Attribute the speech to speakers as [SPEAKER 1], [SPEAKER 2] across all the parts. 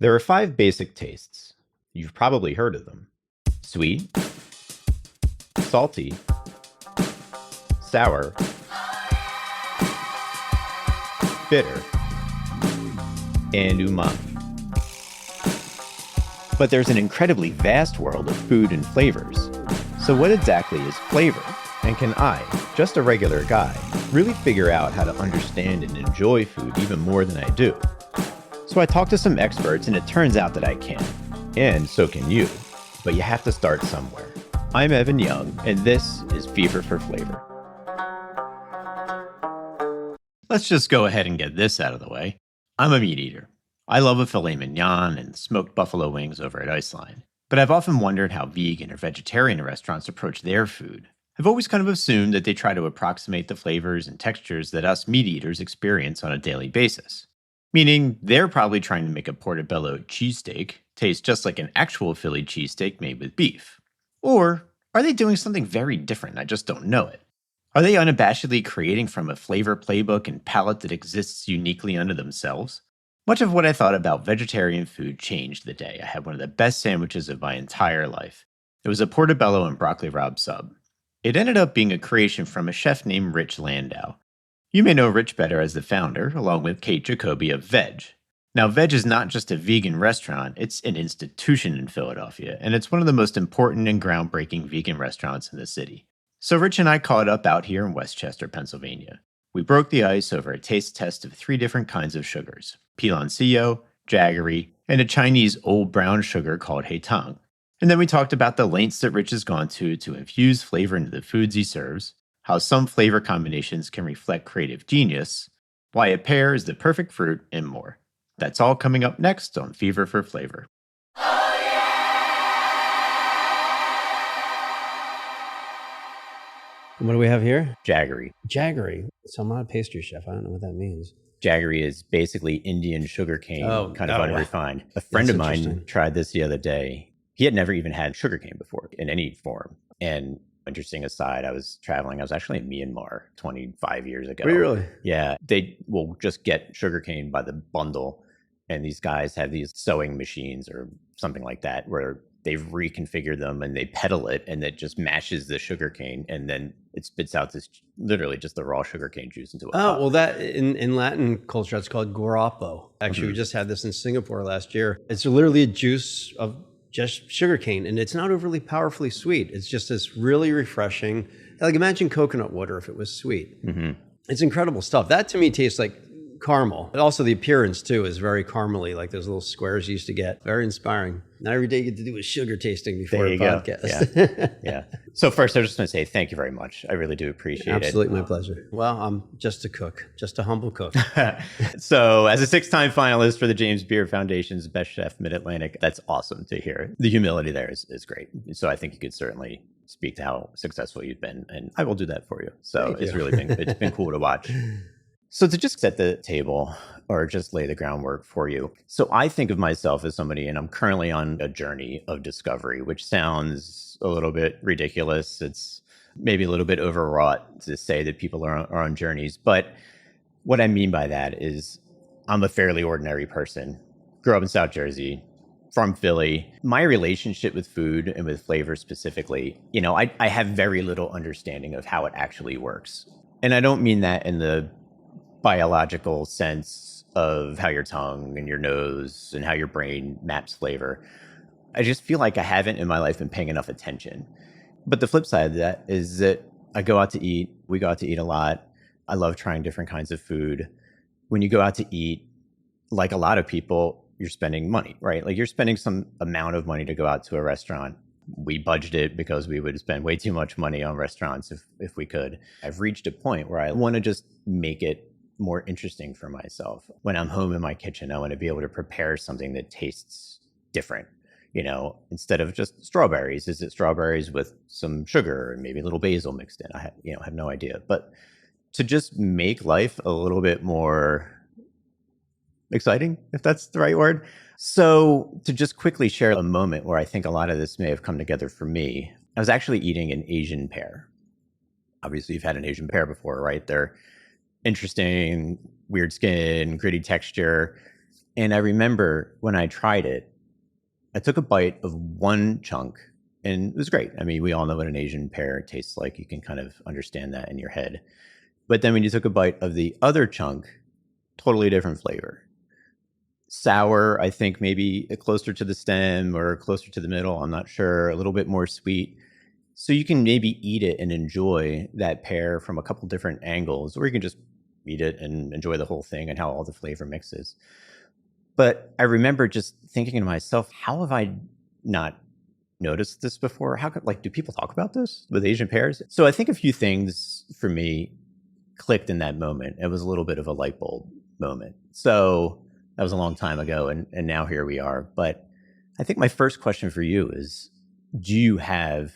[SPEAKER 1] There are 5 basic tastes. You've probably heard of them. Sweet, salty, sour, bitter, and umami. But there's an incredibly vast world of food and flavors. So what exactly is flavor? And can I, just a regular guy, really figure out how to understand and enjoy food even more than I do? So I talked to some experts, and it turns out that I can. And so can you. But you have to start somewhere. I'm Evan Young, and this is Fever for Flavor. Let's just go ahead and get this out of the way. I'm a meat eater. I love a filet mignon and smoked buffalo wings over at Iceland. But I've often wondered how vegan or vegetarian restaurants approach their food. I've always kind of assumed that they try to approximate the flavors and textures that us meat eaters experience on a daily basis. Meaning, they're probably trying to make a portabello cheesesteak taste just like an actual Philly cheesesteak made with beef. Or are they doing something very different? I just don't know it. Are they unabashedly creating from a flavor playbook and palette that exists uniquely unto themselves? Much of what I thought about vegetarian food changed the day I had one of the best sandwiches of my entire life. It was a portabello and broccoli rabe sub. It ended up being a creation from a chef named Rich Landau. You may know Rich better as the founder, along with Kate Jacoby of Vedge. Now, Vedge is not just a vegan restaurant, it's an institution in Philadelphia, and it's one of the most important and groundbreaking vegan restaurants in the city. So Rich and I caught up out here in Westchester, Pennsylvania. We broke the ice over a taste test of 3 different kinds of sugars: piloncillo, jaggery, and a Chinese old brown sugar called heitang. And then we talked about the lengths that Rich has gone to infuse flavor into the foods he serves, how some flavor combinations can reflect creative genius, why a pear is the perfect fruit, and more. That's all coming up next on Fever for Flavor.
[SPEAKER 2] What do we have here?
[SPEAKER 1] Jaggery.
[SPEAKER 2] Jaggery. So I'm not a pastry chef. I don't know what that means.
[SPEAKER 1] Jaggery is basically Indian sugarcane, kind of unrefined. A friend of mine tried this the other day. He had never even had sugarcane before in any form. And interesting aside, I was actually in Myanmar 25 years ago.
[SPEAKER 2] Were you really?
[SPEAKER 1] Yeah. They will just get sugarcane by the bundle. And these guys have these sewing machines or something like that where they've reconfigured them and they pedal it and it just mashes the sugarcane and then it spits out this literally just the raw sugarcane juice into a cup.
[SPEAKER 2] Well, that in Latin culture, it's called guarapo. Actually, we just had this in Singapore last year. It's literally a juice of just sugarcane, and it's not overly powerfully sweet. It's just this really refreshing, like imagine coconut water if it was sweet. Mm-hmm. It's incredible stuff. That to me tastes like caramel. And also the appearance too is very caramely, like those little squares you used to get. Very inspiring. Not every day you get to do a sugar tasting before a podcast.
[SPEAKER 1] Yeah. Yeah. So first, I was just going to say thank you very much. I really do appreciate it.
[SPEAKER 2] Absolutely, my pleasure. Well, I'm just a cook, just a humble cook.
[SPEAKER 1] So as a 6-time finalist for the James Beard Foundation's Best Chef Mid-Atlantic, that's awesome to hear. The humility there is great. So I think you could certainly speak to how successful you've been, and I will do that for you. So it's been cool to watch. So to just set the table or just lay the groundwork for you. So I think of myself as somebody, and I'm currently on a journey of discovery, which sounds a little bit ridiculous. It's maybe a little bit overwrought to say that people are on journeys. But what I mean by that is I'm a fairly ordinary person. Grew up in South Jersey, from Philly. My relationship with food and with flavor specifically, I have very little understanding of how it actually works. And I don't mean that in the biological sense of how your tongue and your nose and how your brain maps flavor. I just feel like I haven't in my life been paying enough attention. But the flip side of that is that I go out to eat. We go out to eat a lot. I love trying different kinds of food. When you go out to eat, like a lot of people, you're spending money, right? Like you're spending some amount of money to go out to a restaurant. We budgeted because we would spend way too much money on restaurants if we could. I've reached a point where I want to just make it more interesting for myself. When I'm home in my kitchen, I want to be able to prepare something that tastes different. Instead of just strawberries, is it strawberries with some sugar and maybe a little basil mixed in? I have no idea. But to just make life a little bit more exciting, if that's the right word. So to just quickly share a moment where I think a lot of this may have come together for me, I was actually eating an Asian pear. Obviously, you've had an Asian pear before, right? They're interesting, weird skin, gritty texture. And I remember when I tried it, I took a bite of one chunk and it was great. I mean, we all know what an Asian pear tastes like. You can kind of understand that in your head. But then when you took a bite of the other chunk, totally different flavor. Sour, I think maybe closer to the stem or closer to the middle. I'm not sure. A little bit more sweet. So you can maybe eat it and enjoy that pear from a couple different angles, or you can just eat it and enjoy the whole thing and how all the flavor mixes. But I remember just thinking to myself, how have I not noticed this before? How could, do people talk about this with Asian pears? So I think a few things for me clicked in that moment. It was a little bit of a light bulb moment. So that was a long time ago, and now here we are. But I think my first question for you is, do you have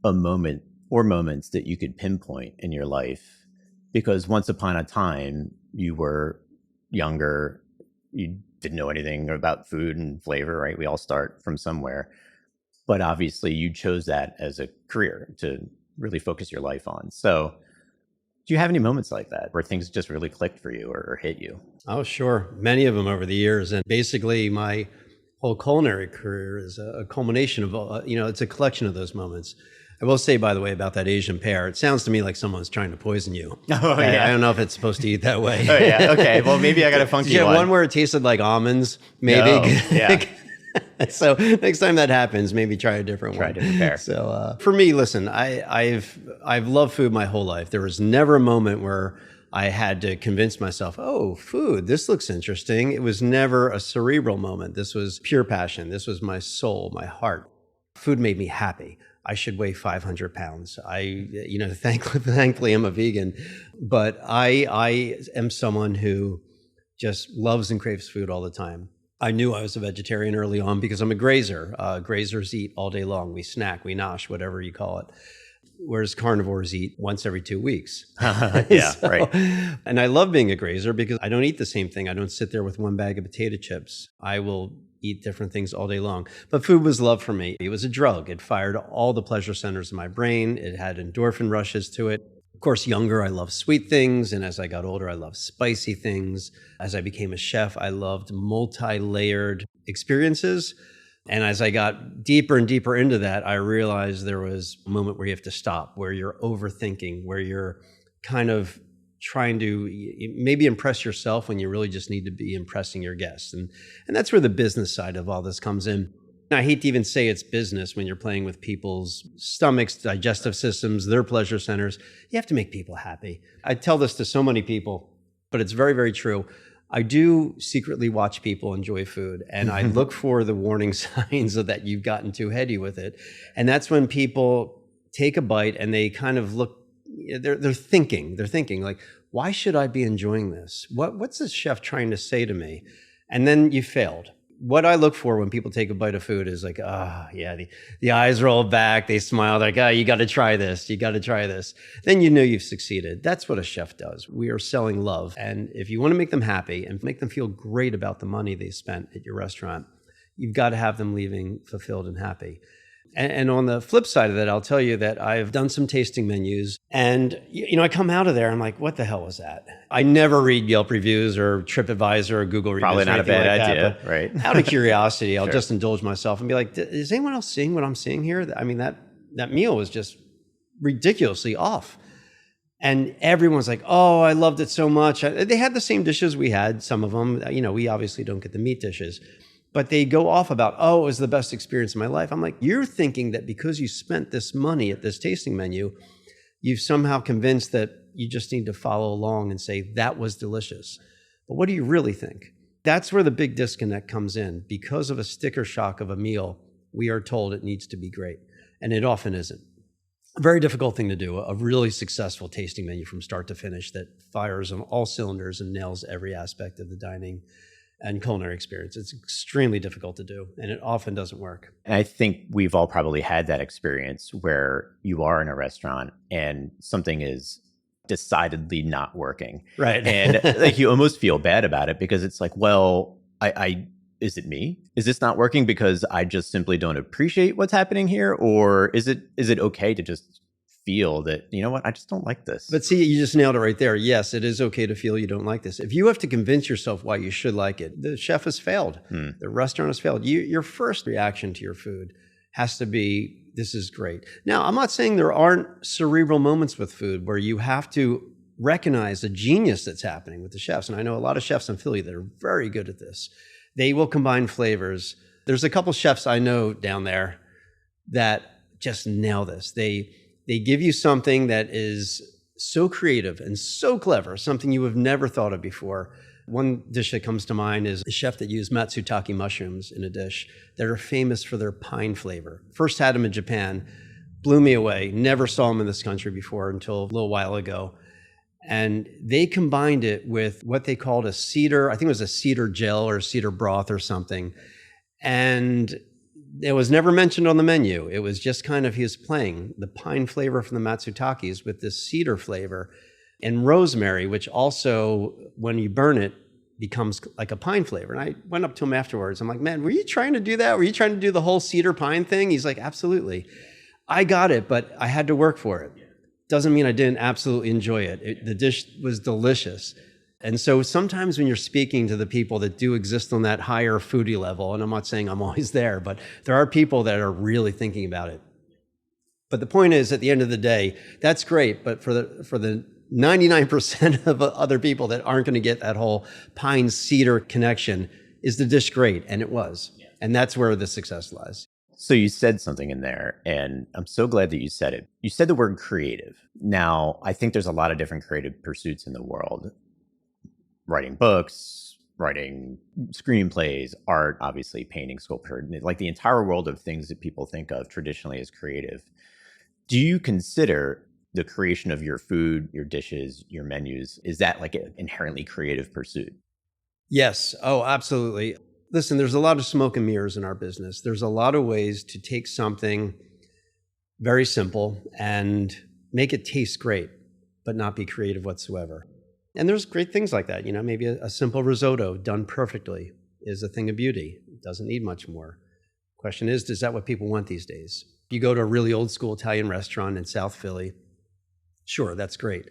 [SPEAKER 1] a moment or moments that you could pinpoint in your life? Because once upon a time, you were younger, you didn't know anything about food and flavor, right? We all start from somewhere. But obviously, you chose that as a career to really focus your life on. So do you have any moments like that where things just really clicked for you or hit you?
[SPEAKER 2] Oh, sure. Many of them over the years. And basically, my whole culinary career is a culmination of, it's a collection of those moments. I will say, by the way, about that Asian pear, it sounds to me like someone's trying to poison you.
[SPEAKER 1] Oh, yeah.
[SPEAKER 2] I don't know if it's supposed to eat that way.
[SPEAKER 1] Oh, yeah. Okay. Well, maybe I got a funky one.
[SPEAKER 2] One where it tasted like almonds, maybe.
[SPEAKER 1] No. Yeah.
[SPEAKER 2] So next time that happens, maybe try a different one.
[SPEAKER 1] Try a different pear.
[SPEAKER 2] So for me, listen, I've loved food my whole life. There was never a moment where I had to convince myself, oh, food, this looks interesting. It was never a cerebral moment. This was pure passion. This was my soul, my heart. Food made me happy. I should weigh 500 pounds. Thankfully I'm a vegan, but I am someone who just loves and craves food all the time. I knew I was a vegetarian early on because I'm a grazer. Grazers eat all day long. We snack, we nosh, whatever you call it. Whereas carnivores eat once every 2 weeks.
[SPEAKER 1] Yeah, right.
[SPEAKER 2] And I love being a grazer because I don't eat the same thing. I don't sit there with one bag of potato chips. I will eat different things all day long. But food was love for me. It was a drug. It fired all the pleasure centers in my brain. It had endorphin rushes to it. Of course, younger, I loved sweet things. And as I got older, I loved spicy things. As I became a chef, I loved multi-layered experiences. And as I got deeper and deeper into that, I realized there was a moment where you have to stop, where you're overthinking, where you're kind of trying to maybe impress yourself when you really just need to be impressing your guests. And that's where the business side of all this comes in. I hate to even say it's business when you're playing with people's stomachs, digestive systems, their pleasure centers. You have to make people happy. I tell this to so many people, but it's very, very true. I do secretly watch people enjoy food, and I look for the warning signs that you've gotten too heady with it. And that's when people take a bite and they kind of look, they're thinking like, why should I be enjoying this? What's this chef trying to say to me? And then you failed. What I look for when people take a bite of food is like, the eyes roll back, they smile, like, you got to try this, you got to try this. Then you know you've succeeded. That's what a chef does. We are selling love. And if you want to make them happy and make them feel great about the money they spent at your restaurant, you've got to have them leaving fulfilled and happy. And on the flip side of that, I'll tell you that I've done some tasting menus and, I come out of there, I'm like, what the hell was that? I never read Yelp reviews or TripAdvisor or Google reviews.
[SPEAKER 1] Probably not a bad idea,
[SPEAKER 2] that,
[SPEAKER 1] right?
[SPEAKER 2] Out of curiosity, I'll
[SPEAKER 1] Sure.
[SPEAKER 2] just indulge myself and be like, is anyone else seeing what I'm seeing here? I mean, that meal was just ridiculously off. And everyone's like, oh, I loved it so much. They had the same dishes we had, some of them. We obviously don't get the meat dishes. But they go off about, oh, it was the best experience of my life. I'm like, you're thinking that because you spent this money at this tasting menu, you've somehow convinced that you just need to follow along and say, that was delicious. But what do you really think? That's where the big disconnect comes in. Because of a sticker shock of a meal, we are told it needs to be great. And it often isn't. A very difficult thing to do, a really successful tasting menu from start to finish that fires on all cylinders and nails every aspect of the dining and culinary experience. It's extremely difficult to do, and it often doesn't work.
[SPEAKER 1] And I think we've all probably had that experience where you are in a restaurant and something is decidedly not working.
[SPEAKER 2] Right.
[SPEAKER 1] And like you almost feel bad about it because it's like, well, is it me? Is this not working because I just simply don't appreciate what's happening here? Or is it okay to just feel that, you know what, I just don't like this.
[SPEAKER 2] But see, you just nailed it right there. Yes, it is okay to feel you don't like this. If you have to convince yourself why you should like it, the chef has failed. The restaurant has failed. Your first reaction to your food has to be, this is great. Now, I'm not saying there aren't cerebral moments with food where you have to recognize the genius that's happening with the chefs. And I know a lot of chefs in Philly that are very good at this. They will combine flavors. There's a couple chefs I know down there that just nail this. They give you something that is so creative and so clever, something you have never thought of before. One dish that comes to mind is a chef that used matsutake mushrooms in a dish that are famous for their pine flavor. First had them in Japan, blew me away. Never saw them in this country before until a little while ago. And they combined it with what they called a cedar, I think it was a cedar gel or cedar broth or something. And it was never mentioned on the menu. It was just kind of, he was playing the pine flavor from the matsutakes with this cedar flavor and rosemary, which also, when you burn it, becomes like a pine flavor. And I went up to him afterwards. I'm like, man, were you trying to do that? Were you trying to do the whole cedar pine thing? He's like, absolutely. I got it, but I had to work for it. Doesn't mean I didn't absolutely enjoy it. The dish was delicious. And so sometimes when you're speaking to the people that do exist on that higher foodie level, and I'm not saying I'm always there, but there are people that are really thinking about it. But the point is, at the end of the day, that's great. But for the 99% of other people that aren't going to get that whole pine cedar connection, is the dish great? And it was. Yeah. And that's where the success lies.
[SPEAKER 1] So you said something in there, and I'm so glad that you said it. You said the word creative. Now, I think there's a lot of different creative pursuits in the world. Writing books, writing screenplays, art, obviously painting, sculpture, like the entire world of things that people think of traditionally as creative. Do you consider the creation of your food, your dishes, your menus, is that like an inherently creative pursuit?
[SPEAKER 2] Yes. Oh, absolutely. Listen, there's a lot of smoke and mirrors in our business. There's a lot of ways to take something very simple and make it taste great, but not be creative whatsoever. And there's great things like that. You know, maybe a simple risotto done perfectly is a thing of beauty. It doesn't need much more. Question is that what people want these days? You go to a really old school Italian restaurant in South Philly, sure, that's great.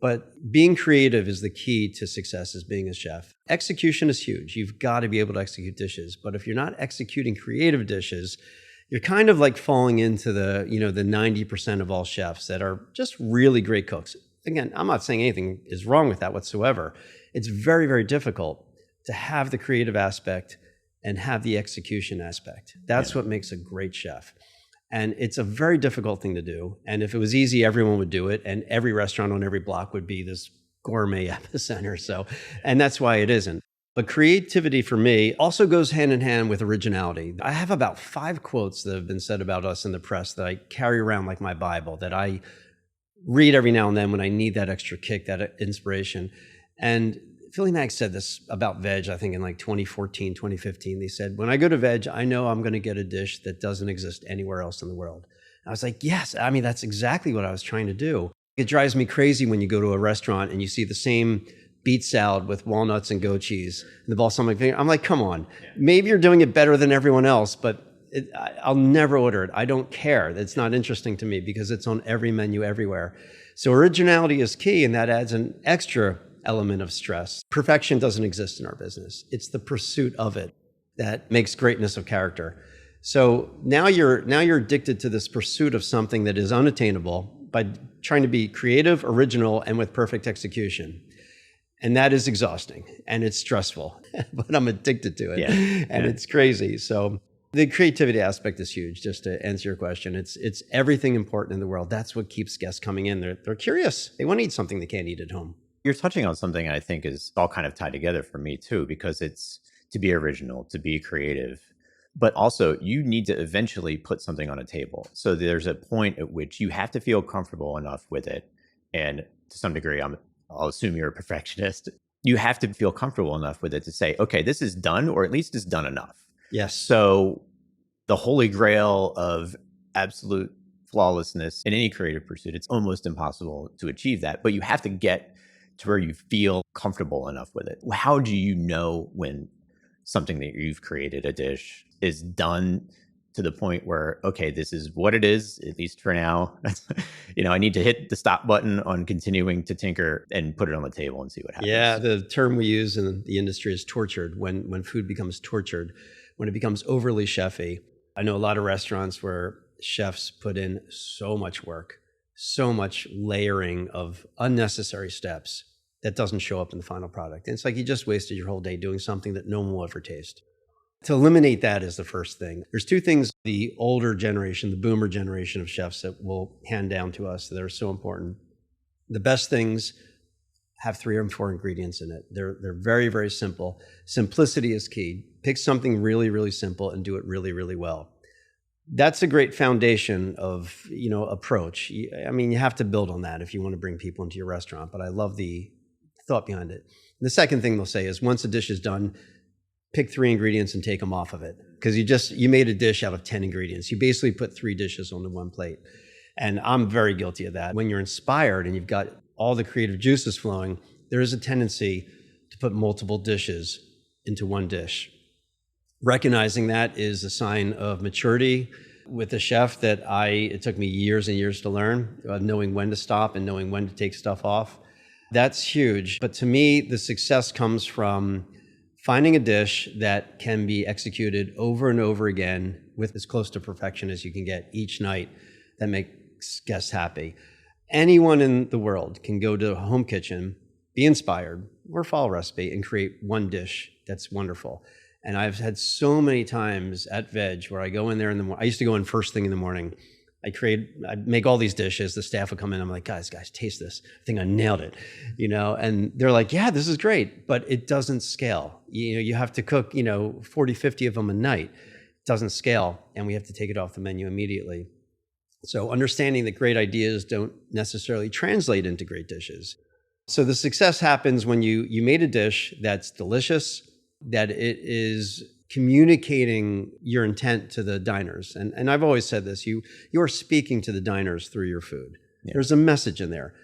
[SPEAKER 2] But being creative is the key to success as being a chef. Execution is huge. You've got to be able to execute dishes. But if you're not executing creative dishes, you're kind of like falling into the 90% of all chefs that are just really great cooks. Again, I'm not saying anything is wrong with that whatsoever. It's very, very difficult to have the creative aspect and have the execution aspect. That's what makes a great chef. And it's a very difficult thing to do. And if it was easy, everyone would do it. And every restaurant on every block would be this gourmet epicenter. So, and that's why it isn't. But creativity for me also goes hand in hand with originality. I have about 5 quotes that have been said about us in the press that I carry around like my Bible, that I read every now and then when I need that extra kick, that inspiration. And Philly Mag said this about Veg, I think in like 2014, 2015. They said, when I go to Veg, I know I'm going to get a dish that doesn't exist anywhere else in the world. I was like, yes, I mean, that's exactly what I was trying to do. It drives me crazy when you go to a restaurant and you see the same beet salad with walnuts and goat cheese and the balsamic vinegar. I'm like, come on, maybe you're doing it better than everyone else, but I'll never order it. I don't care. It's not interesting to me because it's on every menu everywhere. So originality is key, and that adds an extra element of stress. Perfection doesn't exist in our business. It's the pursuit of it that makes greatness of character. So now you're addicted to this pursuit of something that is unattainable by trying to be creative, original, and with perfect execution. And that is exhausting and it's stressful, but I'm addicted to it and it's crazy. So the creativity aspect is huge, just to answer your question. It's everything important in the world. That's what keeps guests coming in. They're curious. They want to eat something they can't eat at home.
[SPEAKER 1] You're touching on something I think is all kind of tied together for me too, because it's to be original, to be creative, but also you need to eventually put something on a table. So there's a point at which you have to feel comfortable enough with it. And to some degree, I'll assume you're a perfectionist. You have to feel comfortable enough with it to say, okay, this is done, or at least it's done enough.
[SPEAKER 2] Yes.
[SPEAKER 1] So the holy grail of absolute flawlessness in any creative pursuit, it's almost impossible to achieve that, but you have to get to where you feel comfortable enough with it. How do you know when something that you've created, a dish, is done to the point where, okay, this is what it is, at least for now. I need to hit the stop button on continuing to tinker and put it on the table and see what happens.
[SPEAKER 2] Yeah, the term we use in the industry is tortured. When food becomes tortured, when it becomes overly chefy. I know a lot of restaurants where chefs put in so much work, so much layering of unnecessary steps that doesn't show up in the final product. And it's like you just wasted your whole day doing something that no one will ever taste. To eliminate that is the first thing. There's two things the older generation, the boomer generation of chefs that will hand down to us that are so important. The best things have 3 or 4 ingredients in it. They're very, very simple. Simplicity is key. Pick something really, really simple and do it really, really well. That's a great foundation of, approach. I mean, you have to build on that if you want to bring people into your restaurant, but I love the thought behind it. The second thing they'll say is once a dish is done, pick 3 ingredients and take them off of it. Because you made a dish out of 10 ingredients. You basically put 3 dishes onto one plate. And I'm very guilty of that. When you're inspired and you've got all the creative juices flowing, there is a tendency to put multiple dishes into one dish. Recognizing that is a sign of maturity with a chef that it took me years and years to learn, knowing when to stop and knowing when to take stuff off. That's huge. But to me, the success comes from finding a dish that can be executed over and over again with as close to perfection as you can get each night that makes guests happy. Anyone in the world can go to a home kitchen, be inspired, or follow a recipe and create one dish that's wonderful. And I've had so many times at Vedge where I go in there in the morning. I used to go in first thing in the morning. I'd make all these dishes. The staff would come in. I'm like, guys, taste this. I think I nailed it, and they're like, yeah, this is great, but it doesn't scale. You have to cook, 40, 50 of them a night. It doesn't scale. And we have to take it off the menu immediately. So understanding that great ideas don't necessarily translate into great dishes. So the success happens when you made a dish that's delicious, that it is communicating your intent to the diners. And I've always said this, you're speaking to the diners through your food. Yeah. There's a message in there.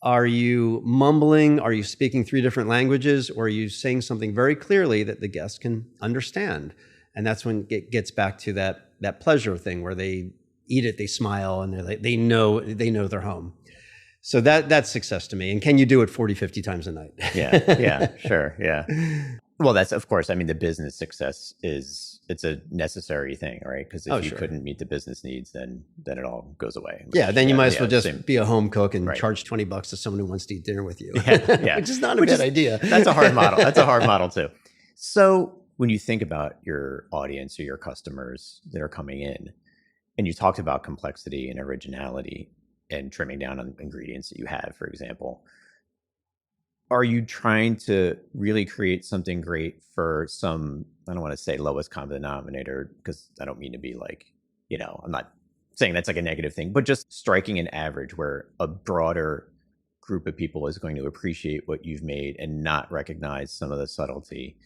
[SPEAKER 2] Are you mumbling? Are you speaking 3 different languages? Or are you saying something very clearly that the guests can understand? And that's when it gets back to that pleasure thing where they eat it, they smile, and they know they're home. So that's success to me. And can you do it 40, 50 times a night?
[SPEAKER 1] Yeah, sure, yeah. Well, that's, of course, the business success it's a necessary thing, right? Because if you couldn't meet the business needs, then it all goes away.
[SPEAKER 2] Yeah, then you might as well just be a home cook and charge $20 to someone who wants to eat dinner with you.
[SPEAKER 1] Yeah.
[SPEAKER 2] Which is not a bad idea.
[SPEAKER 1] That's a hard model. That's a hard model too. So when you think about your audience or your customers that are coming in, and you talked about complexity and originality and trimming down on ingredients that you have, for example, are you trying to really create something great for some, I don't want to say lowest common denominator, because I don't mean to be like, I'm not saying that's like a negative thing, but just striking an average where a broader group of people is going to appreciate what you've made and not recognize some of the subtlety?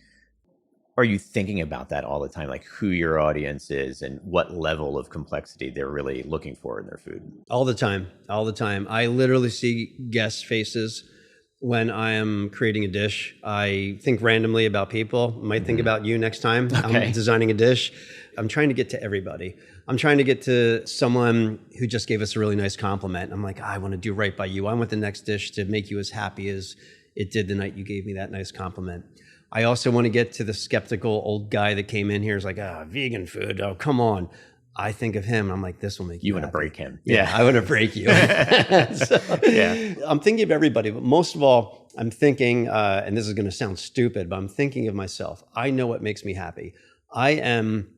[SPEAKER 1] Are you thinking about that all the time, like who your audience is and what level of complexity they're really looking for in their food?
[SPEAKER 2] All the time. I literally see guest faces when I am creating a dish. I think randomly about people. I might think about you next time. Okay. I'm designing a dish. I'm trying to get to everybody. I'm trying to get to someone who just gave us a really nice compliment. I'm like, I want to do right by you. I want the next dish to make you as happy as it did the night you gave me that nice compliment. I also want to get to the skeptical old guy that came in here. Is like, vegan food. Oh, come on. I think of him. I'm like, this will make you
[SPEAKER 1] want to break him.
[SPEAKER 2] Yeah, I want to break you. I'm thinking of everybody, but most of all, I'm thinking, and this is going to sound stupid, but I'm thinking of myself. I know what makes me happy. I am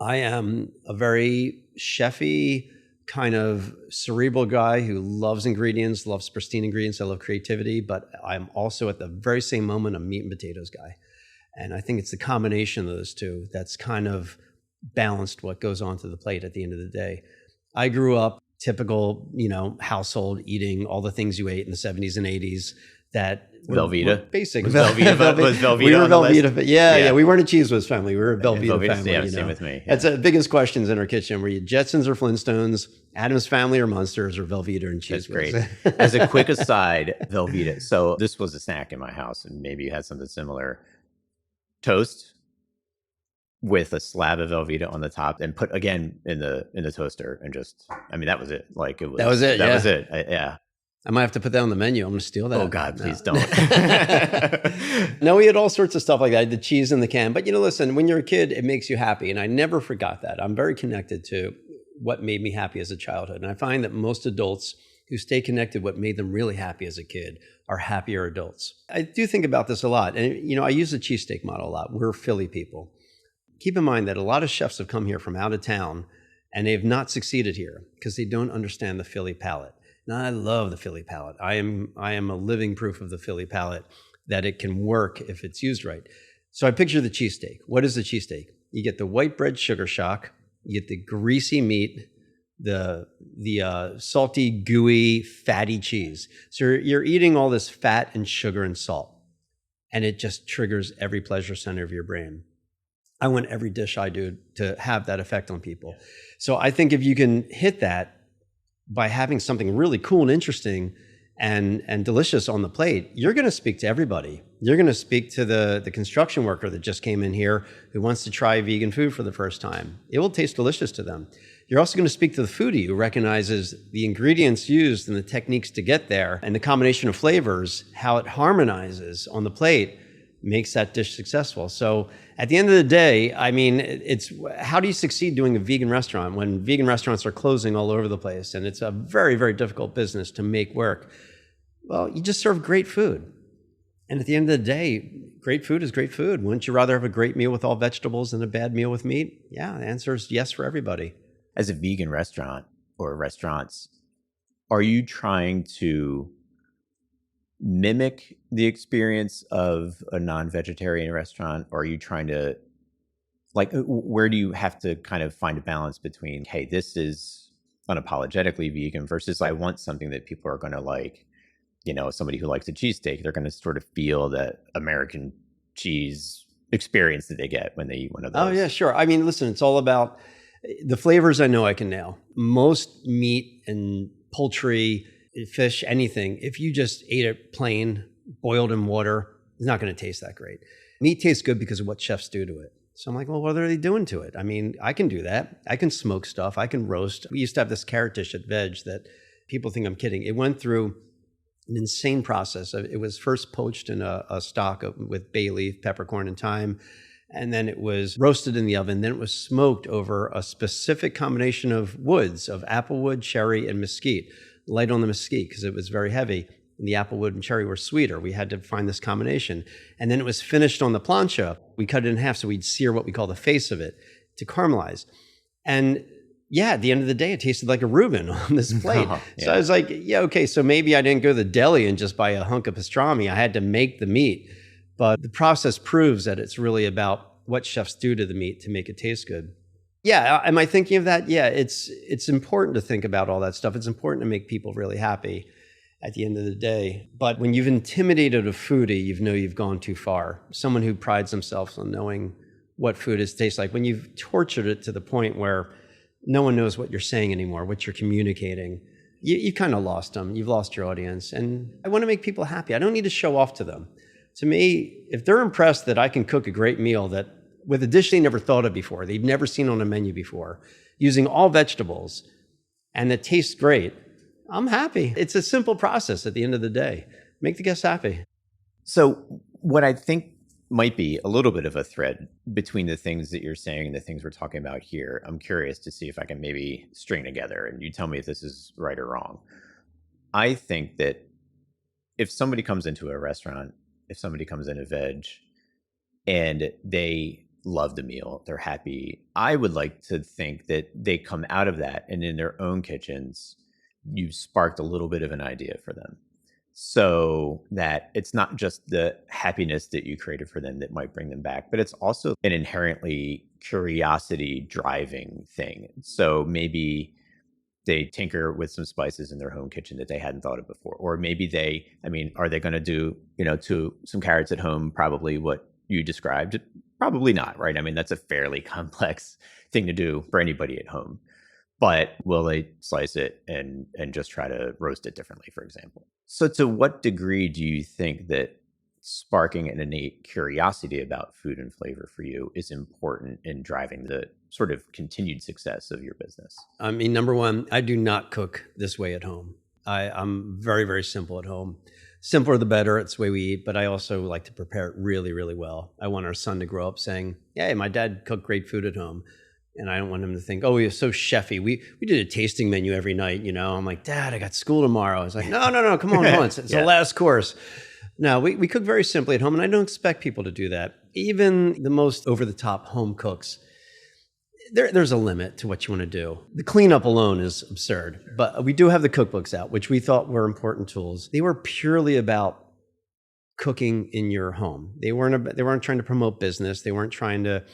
[SPEAKER 2] a very chefy, kind of cerebral guy who loves ingredients, loves pristine ingredients. I love creativity, but I'm also at the very same moment a meat and potatoes guy. And I think it's the combination of those two that's kind of balanced what goes onto the plate at the end of the day. I grew up typical, household eating all the things you ate in the 70s and 80s that
[SPEAKER 1] Velveeta.
[SPEAKER 2] were basic.
[SPEAKER 1] Was Velveeta
[SPEAKER 2] we were
[SPEAKER 1] on the
[SPEAKER 2] Velveeta.
[SPEAKER 1] list?
[SPEAKER 2] Yeah. We weren't a Cheese Whiz family. We were a Velveeta family.
[SPEAKER 1] Yeah, same with me. Yeah.
[SPEAKER 2] That's the biggest questions in our kitchen. Were you Jetsons or Flintstones, Addams Family or Munsters, or Velveeta and Cheese Whiz?
[SPEAKER 1] That's great. As a quick aside, Velveeta. So this was a snack in my house, and maybe you had something similar. Toast, with a slab of Velveeta on the top and put again in the toaster and just, I mean, that was it. Like it was,
[SPEAKER 2] That was it.
[SPEAKER 1] That was it. Yeah.
[SPEAKER 2] I might have to put that on the menu. I'm going to steal that.
[SPEAKER 1] Oh God, please don't.
[SPEAKER 2] No, we had all sorts of stuff like that. The cheese in the can. But listen, when you're a kid, it makes you happy. And I never forgot that. I'm very connected to what made me happy as a childhood. And I find that most adults who stay connected, what made them really happy as a kid, are happier adults. I do think about this a lot. And, I use the cheesesteak model a lot. We're Philly people. Keep in mind that a lot of chefs have come here from out of town and they have not succeeded here because they don't understand the Philly palate. Now, I love the Philly palate. I am a living proof of the Philly palate that it can work if it's used right. So I picture the cheesesteak. What is the cheesesteak? You get the white bread sugar shock, you get the greasy meat, the salty, gooey, fatty cheese. So you're eating all this fat and sugar and salt, and it just triggers every pleasure center of your brain. I want every dish I do to have that effect on people. So I think if you can hit that by having something really cool and interesting and delicious on the plate, you're going to speak to everybody. You're going to speak to the construction worker that just came in here who wants to try vegan food for the first time. It will taste delicious to them. You're also going to speak to the foodie who recognizes the ingredients used and the techniques to get there and the combination of flavors, how it harmonizes on the plate makes that dish successful. So at the end of the day, I mean, it's how do you succeed doing a vegan restaurant when vegan restaurants are closing all over the place and it's a very, very difficult business to make work? Well, you just serve great food. And at the end of the day, great food is great food. Wouldn't you rather have a great meal with all vegetables than a bad meal with meat? Yeah, the answer is yes for everybody.
[SPEAKER 1] As a vegan restaurant or restaurants, are you trying to mimic the experience of a non-vegetarian restaurant? Or are you trying to, like, where do you have to kind of find a balance between, hey, this is unapologetically vegan versus I want something that people are going to like, somebody who likes a cheesesteak, they're going to sort of feel that American cheese experience that they get when they eat one of those.
[SPEAKER 2] Oh, yeah, sure. I mean, listen, it's all about the flavors I know I can nail. Most meat and poultry, fish, anything, if you just ate it plain, boiled in water, it's not going to taste that great. Meat tastes good because of what chefs do to it. So I'm like, well, what are they doing to it? I mean, I can do that. I can smoke stuff. I can roast. We used to have this carrot dish at Vedge that people think I'm kidding. It went through an insane process. It was first poached in a stock with bay leaf, peppercorn, and thyme. And then it was roasted in the oven. Then it was smoked over a specific combination of woods, of applewood, cherry, and mesquite. Light on the mesquite because it was very heavy. And the applewood and cherry were sweeter. We had to find this combination. And then it was finished on the plancha. We cut it in half so we'd sear what we call the face of it to caramelize. And yeah, at the end of the day, it tasted like a Reuben on this plate. Yeah. So I was like, yeah, okay, so maybe I didn't go to the deli and just buy a hunk of pastrami. I had to make the meat. But the process proves that it's really about what chefs do to the meat to make it taste good. Yeah, am I thinking of that? Yeah, it's important to think about all that stuff. It's important to make people really happy at the end of the day. But when you've intimidated a foodie, you've gone too far. Someone who prides themselves on knowing what food tastes like. When you've tortured it to the point where no one knows what you're saying anymore, what you're communicating, you kind of lost them. You've lost your audience. And I want to make people happy. I don't need to show off to them. To me, if they're impressed that I can cook a great meal that with a dish they never thought of before, they've never seen on a menu before, using all vegetables, and it tastes great, I'm happy. It's a simple process at the end of the day. Make the guests happy.
[SPEAKER 1] So what I think might be a little bit of a thread between the things that you're saying and the things we're talking about here, I'm curious to see if I can maybe string together, and you tell me if this is right or wrong. I think that if somebody comes into a restaurant, if somebody comes in a Vedge and they love the meal, they're happy, I would like to think that they come out of that and in their own kitchens, you've sparked a little bit of an idea for them. So that it's not just the happiness that you created for them that might bring them back, but it's also an inherently curiosity driving thing. So maybe they tinker with some spices in their home kitchen that they hadn't thought of before. Or maybe are they going to do, to some carrots at home, probably what you described? Probably not, right? I mean, that's a fairly complex thing to do for anybody at home. But will they slice it and just try to roast it differently, for example? So to what degree do you think that sparking an innate curiosity about food and flavor for you is important in driving the sort of continued success of your business?
[SPEAKER 2] I mean, number one, I do not cook this way at home. I'm very, very simple at home. Simpler the better. It's the way we eat, but I also like to prepare it really, really well. I want our son to grow up saying, hey, my dad cooked great food at home. And I don't want him to think, oh, he was so chefy. We did a tasting menu every night, you know. I'm like, Dad, I got school tomorrow. I was like, no, come on. It's the last course. No, we cook very simply at home, and I don't expect people to do that. Even the most over-the-top home cooks, there's a limit to what you want to do. The cleanup alone is absurd, but we do have the cookbooks out, which we thought were important tools. They were purely about cooking in your home. They weren't trying to promote business. They weren't trying to,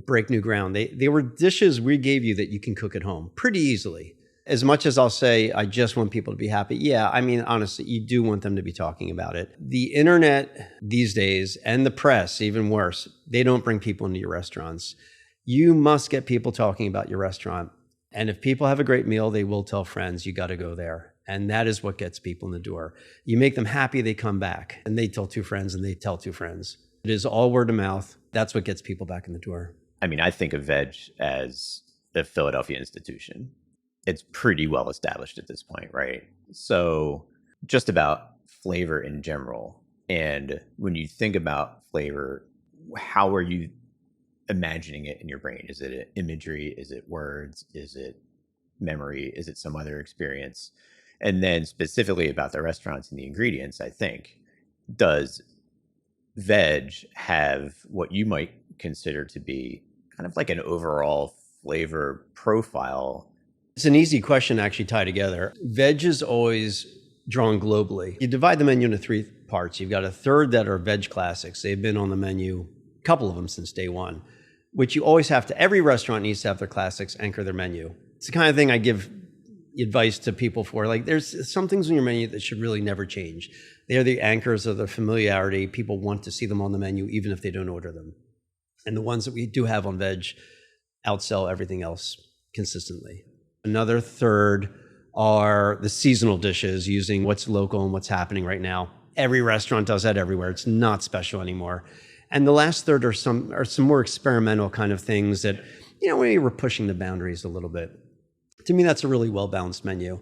[SPEAKER 2] break new ground. They were dishes we gave you that you can cook at home pretty easily. As much as I'll say, I just want people to be happy. Yeah, I mean, honestly, you do want them to be talking about it. The internet these days, and the press, even worse, they don't bring people into your restaurants. You must get people talking about your restaurant. And if people have a great meal, they will tell friends, you got to go there. And that is what gets people in the door. You make them happy, they come back. And they tell two friends, and they tell two friends. It is all word of mouth. That's what gets people back in the door.
[SPEAKER 1] I mean, I think of Vedge as a Philadelphia institution. It's pretty well established at this point, right? So just about flavor in general. And when you think about flavor, how are you imagining it in your brain? Is it imagery? Is it words? Is it memory? Is it some other experience? And then specifically about the restaurants and the ingredients, I think, does Vedge have what you might consider to be kind of like an overall flavor profile?
[SPEAKER 2] It's an easy question to actually tie together. Veg is always drawn globally. You divide the menu into three parts. You've got a third that are veg classics. They've been on the menu, a couple of them since day one, which you always have to, every restaurant needs to have their classics anchor their menu. It's the kind of thing I give advice to people for. Like, there's some things on your menu that should really never change. They're the anchors of the familiarity. People want to see them on the menu, even if they don't order them. And the ones that we do have on veg outsell everything else consistently. Another third are the seasonal dishes, using what's local and what's happening right now. Every restaurant does that everywhere. It's not special anymore. And the last third are some more experimental kind of things that, maybe we're pushing the boundaries a little bit. To me, that's a really well-balanced menu.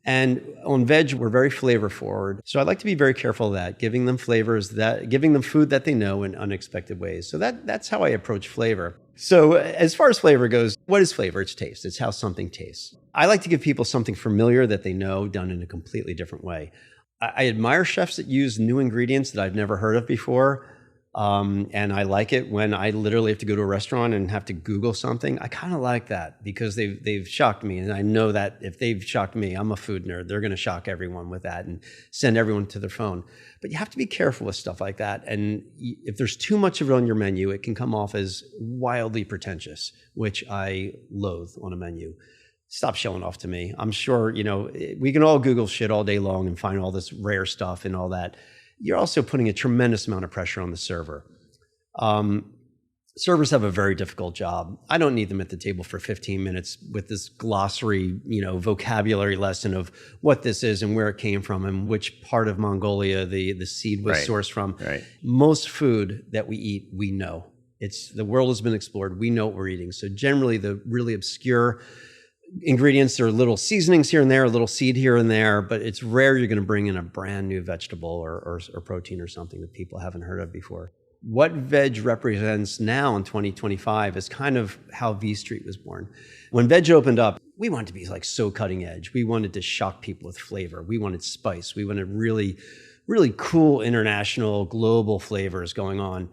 [SPEAKER 2] And on veg, we're very flavor forward. So I like to be very careful of that, giving them giving them food that they know in unexpected ways. So that's how I approach flavor. So as far as flavor goes, what is flavor? It's taste. It's how something tastes. I like to give people something familiar that they know done in a completely different way. I admire chefs that use new ingredients that I've never heard of before. And I like it when I literally have to go to a restaurant and have to Google something. I kind of like that because they've shocked me. And I know that if they've shocked me, I'm a food nerd. They're going to shock everyone with that and send everyone to their phone. But you have to be careful with stuff like that. And if there's too much of it on your menu, it can come off as wildly pretentious, which I loathe on a menu. Stop showing off to me. I'm sure, we can all Google shit all day long and find all this rare stuff and all that. You're also putting a tremendous amount of pressure on the server. Servers have a very difficult job. I don't need them at the table for 15 minutes with this glossary, vocabulary lesson of what this is and where it came from and which part of Mongolia the seed was sourced from.
[SPEAKER 1] Right.
[SPEAKER 2] Most food that we eat, we know. The world has been explored. We know what we're eating. So generally, the really obscure ingredients are little seasonings here and there, a little seed here and there, but it's rare you're going to bring in a brand new vegetable or protein or something that people haven't heard of before. What veg represents now in 2025 is kind of how V Street was born. When veg opened up, we wanted to be like so cutting edge. We wanted to shock people with flavor. We wanted spice. We wanted really, really cool international, global flavors going on.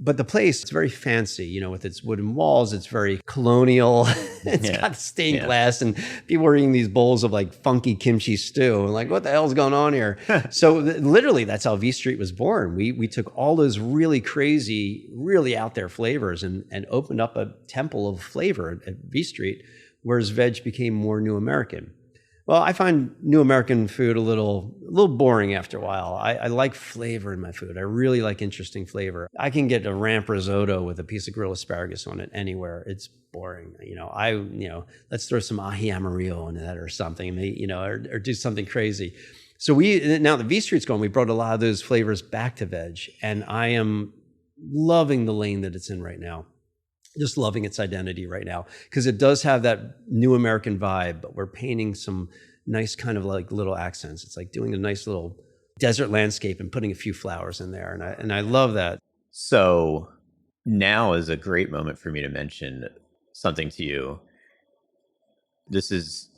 [SPEAKER 2] But the place, it's very fancy, with its wooden walls. It's very colonial. It's got stained glass, and people are eating these bowls of like funky kimchi stew. And like, what the hell's going on here? So literally, that's how V Street was born. We took all those really crazy, really out there flavors and opened up a temple of flavor at V Street, whereas veg became more New American. Well, I find New American food a little boring after a while. I like flavor in my food. I really like interesting flavor. I can get a ramp risotto with a piece of grilled asparagus on it anywhere. It's boring. Let's throw some ají amarillo in that or something, or do something crazy. So now the V Street's gone, we brought a lot of those flavors back to Veg, and I am loving the lane that it's in right now. Just loving its identity right now, because it does have that new American vibe, but we're painting some nice kind of like little accents. It's like doing a nice little desert landscape and putting a few flowers in there. And I love that.
[SPEAKER 1] So now is a great moment for me to mention something to you. This is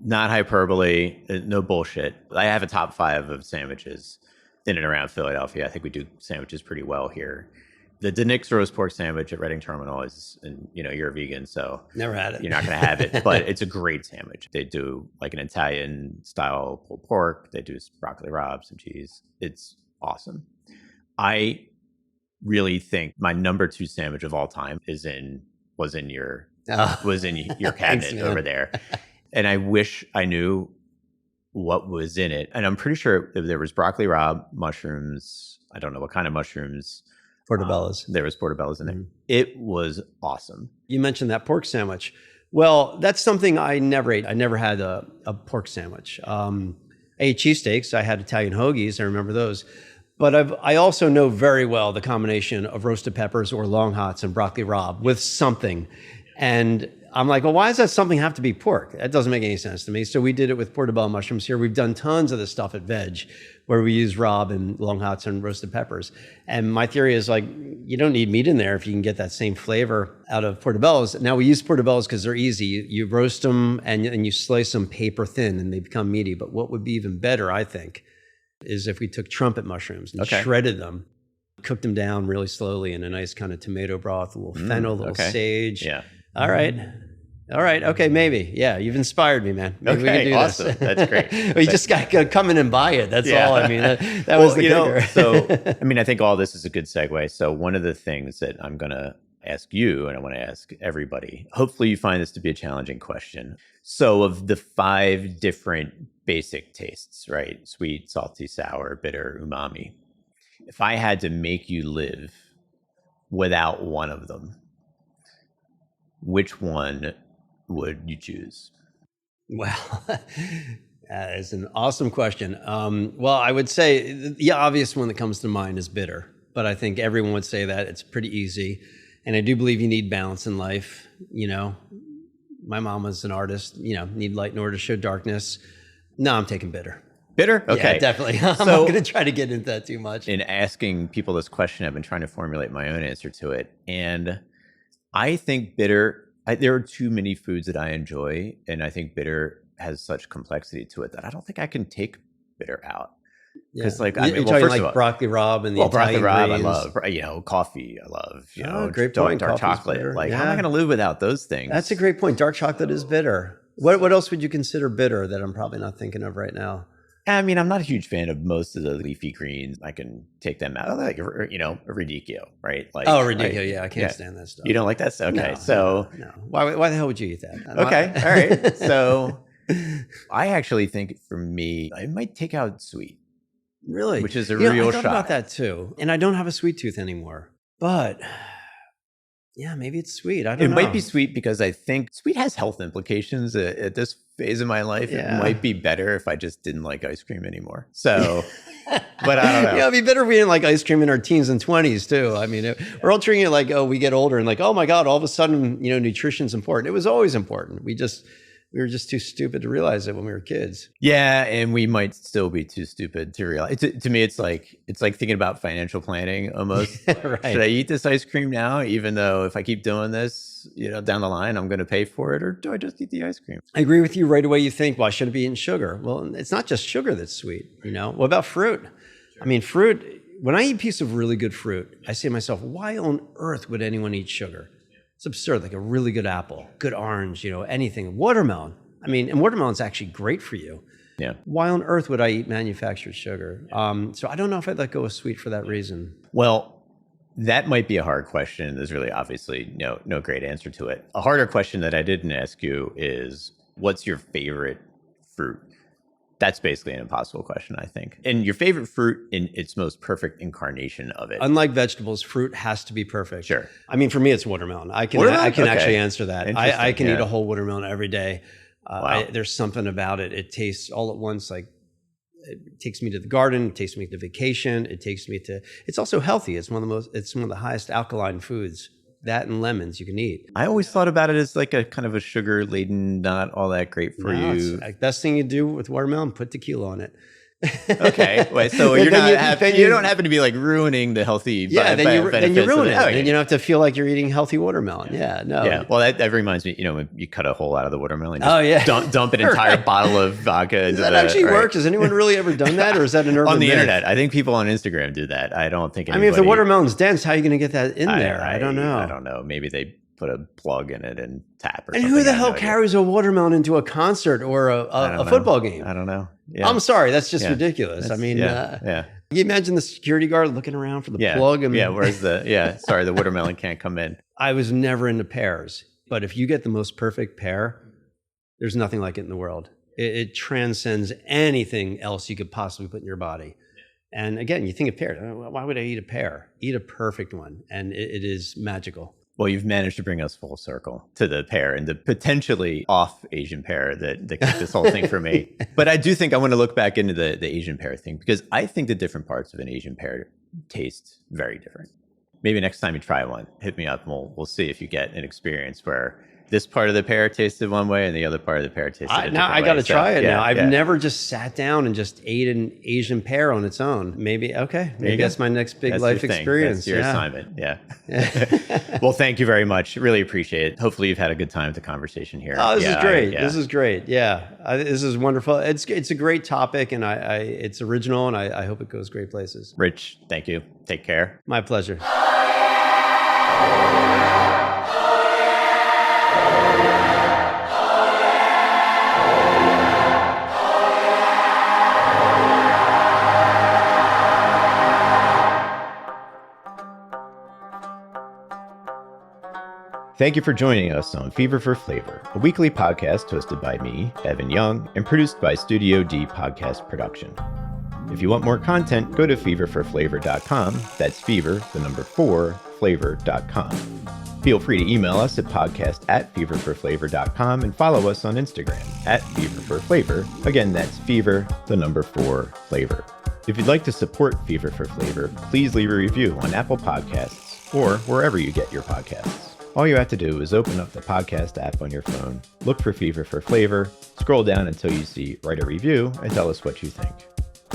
[SPEAKER 1] not hyperbole, no bullshit. I have a top 5 of sandwiches in and around Philadelphia. I think we do sandwiches pretty well here. The DeNick's roast pork sandwich at Reading Terminal is, and you're a vegan, so
[SPEAKER 2] never had it.
[SPEAKER 1] You're not going to have it, but it's a great sandwich. They do like an Italian style pulled pork. They do broccoli rabe, some cheese. It's awesome. I really think my number 2 sandwich of all time was in your cabinet
[SPEAKER 2] Thanks,
[SPEAKER 1] over there, and I wish I knew what was in it. And I'm pretty sure there was broccoli rabe, mushrooms. I don't know what kind of mushrooms.
[SPEAKER 2] Portabellos.
[SPEAKER 1] There was portabellos in there. It was awesome.
[SPEAKER 2] You mentioned that pork sandwich. Well, that's something I never ate. I never had a pork sandwich. I ate cheesesteaks. I had Italian hoagies. I remember those. But I also know very well the combination of roasted peppers or long hots and broccoli rabe with something. And I'm like, well, why does that something have to be pork? That doesn't make any sense to me. So we did it with portobello mushrooms here. We've done tons of this stuff at Veg where we use rabe and long hots and roasted peppers. And my theory is like, you don't need meat in there if you can get that same flavor out of portobellos. Now we use portobellos because they're easy. You roast them and you slice them paper thin and they become meaty. But what would be even better, I think, is if we took trumpet mushrooms and shredded them, cooked them down really slowly in a nice kind of tomato broth, a little fennel, a little sage.
[SPEAKER 1] Yeah.
[SPEAKER 2] All right. Okay. Maybe. Yeah. You've inspired me, man. Maybe we can do
[SPEAKER 1] awesome.
[SPEAKER 2] This.
[SPEAKER 1] That's great.
[SPEAKER 2] Well, you just got to come in and buy it. That's all. I mean, that was the kicker.
[SPEAKER 1] So, I mean, I think all this is a good segue. So one of the things that I'm going to ask you, and I want to ask everybody, hopefully you find this to be a challenging question. So of the 5 different basic tastes, right? Sweet, salty, sour, bitter, umami. If I had to make you live without one of them, which one would you choose?
[SPEAKER 2] Well, that is an awesome question. Well, I would say the obvious one that comes to mind is bitter, but I think everyone would say that it's pretty easy. And I do believe you need balance in life. My mom was an artist, need light in order to show darkness. No, I'm taking bitter.
[SPEAKER 1] Bitter? Okay.
[SPEAKER 2] Yeah, definitely. I'm not going to try to get into that too much.
[SPEAKER 1] In asking people this question, I've been trying to formulate my own answer to it. And I think bitter, there are too many foods that I enjoy, and I think bitter has such complexity to it that I don't think I can take bitter out. Because
[SPEAKER 2] you're talking like broccoli rabe and the Italian
[SPEAKER 1] broccoli rabe,
[SPEAKER 2] greens.
[SPEAKER 1] I love. Coffee, I love.
[SPEAKER 2] Great point.
[SPEAKER 1] Dark chocolate.
[SPEAKER 2] Bitter.
[SPEAKER 1] How am I going to live without those things?
[SPEAKER 2] That's a great point. Dark chocolate is bitter. What else would you consider bitter that I'm probably not thinking of right now?
[SPEAKER 1] I mean, I'm not a huge fan of most of the leafy greens. I can take them out. Like, a radicchio, right?
[SPEAKER 2] Radicchio, yeah. I can't stand that stuff.
[SPEAKER 1] You don't like that stuff? Okay,
[SPEAKER 2] No. Why the hell would you eat that?
[SPEAKER 1] Okay, all right. So I actually think for me, I might take out sweet.
[SPEAKER 2] Really?
[SPEAKER 1] Which is a real
[SPEAKER 2] I
[SPEAKER 1] shot.
[SPEAKER 2] thought about that too. And I don't have a sweet tooth anymore. But yeah, maybe it's sweet. I don't know.
[SPEAKER 1] It might be sweet because I think sweet has health implications at this phase of my life. Yeah. It might be better if I just didn't like ice cream anymore. So, but I don't know.
[SPEAKER 2] It'd be better if we didn't like ice cream in our teens and 20s too. I mean, we're all treating it like, we get older and like, oh my God, all of a sudden, nutrition's important. It was always important. We were just too stupid to realize it when we were kids.
[SPEAKER 1] Yeah, and we might still be too stupid to realize. To me, it's like thinking about financial planning almost.
[SPEAKER 2] Right.
[SPEAKER 1] Should I eat this ice cream now, even though if I keep doing this, down the line, I'm going to pay for it, or do I just eat the ice cream?
[SPEAKER 2] I agree with you right away. You think, well, I shouldn't be eating sugar. Well, it's not just sugar that's sweet. What about fruit? Sure. I mean, fruit. When I eat a piece of really good fruit, I say to myself, why on earth would anyone eat sugar? It's absurd. Like a really good apple, good orange, anything. Watermelon. I mean, and watermelon's actually great for you.
[SPEAKER 1] Yeah.
[SPEAKER 2] Why on earth would I eat manufactured sugar? So I don't know if I'd let go of sweet for that reason.
[SPEAKER 1] Well, that might be a hard question. There's really obviously no great answer to it. A harder question that I didn't ask you is, what's your favorite fruit? That's basically an impossible question, I think. And your favorite fruit in its most perfect incarnation of it.
[SPEAKER 2] Unlike vegetables, fruit has to be perfect.
[SPEAKER 1] Sure.
[SPEAKER 2] I mean, for me, it's watermelon. I can actually answer that. I can eat a whole watermelon every day.
[SPEAKER 1] Wow.
[SPEAKER 2] There's something about it. It tastes all at once like It takes me to the garden. It takes me to vacation. It's also healthy. It's one of the highest alkaline foods. That and lemons you can eat.
[SPEAKER 1] I always thought about it as like a kind of a sugar laden, not all that great for you.
[SPEAKER 2] It's the best thing you do with watermelon, put tequila on it.
[SPEAKER 1] Okay, wait, so you don't happen to be like ruining the healthy
[SPEAKER 2] then you ruin it.
[SPEAKER 1] Okay.
[SPEAKER 2] Then you don't have to feel like you're eating healthy watermelon.
[SPEAKER 1] Yeah, well, that reminds me, when you cut a hole out of the watermelon, dump an entire bottle of vodka into
[SPEAKER 2] that actually works. Has anyone really ever done that, or is that an urban
[SPEAKER 1] on the
[SPEAKER 2] myth?
[SPEAKER 1] internet? I think people on Instagram do that. I don't think anybody,
[SPEAKER 2] if the watermelon's dense, how are you going to get that in there? I don't know.
[SPEAKER 1] I don't know. Maybe they put a plug in it and tap or something.
[SPEAKER 2] And who the hell carries a watermelon into a concert or a football game?
[SPEAKER 1] I don't know. Yeah.
[SPEAKER 2] I'm sorry, that's just ridiculous. Can you imagine the security guard looking around for the plug?
[SPEAKER 1] Where's the watermelon can't come in.
[SPEAKER 2] I was never into pears, but if you get the most perfect pear, there's nothing like it in the world. It transcends anything else you could possibly put in your body. And again, you think of pears. Why would I eat a pear? Eat a perfect one, and it is magical.
[SPEAKER 1] Well, you've managed to bring us full circle to the pear and the potentially off Asian pear that kept this whole thing for me. But I do think I want to look back into the Asian pear thing, because I think the different parts of an Asian pear taste very different. Maybe next time you try one, hit me up and we'll see if you get an experience where this part of the pear tasted one way and the other part of the pear tasted a different way.
[SPEAKER 2] I got to try it now. I've never just sat down and just ate an Asian pear on its own. Maybe that's my next big life experience.
[SPEAKER 1] That's your assignment. Yeah. Well, thank you very much. Really appreciate it. Hopefully you've had a good time with the conversation here.
[SPEAKER 2] Oh, this is great. This is great. Yeah. This is wonderful. It's a great topic, and it's original, and I hope it goes great places.
[SPEAKER 1] Rich, thank you. Take care.
[SPEAKER 2] My pleasure.
[SPEAKER 1] Thank you for joining us on Fever for Flavor, a weekly podcast hosted by me, Evan Young, and produced by Studio D Podcast Production. If you want more content, go to feverforflavor.com. That's fever, the number 4, flavor.com. Feel free to email us at podcast@feverforflavor.com and follow us on Instagram @feverforflavor. Again, that's fever, the number 4, flavor. If you'd like to support Fever for Flavor, please leave a review on Apple Podcasts or wherever you get your podcasts. All you have to do is open up the podcast app on your phone, look for Fever for Flavor, scroll down until you see Write a Review, and tell us what you think.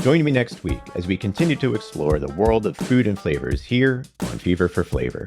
[SPEAKER 1] Join me next week as we continue to explore the world of food and flavors here on Fever for Flavor.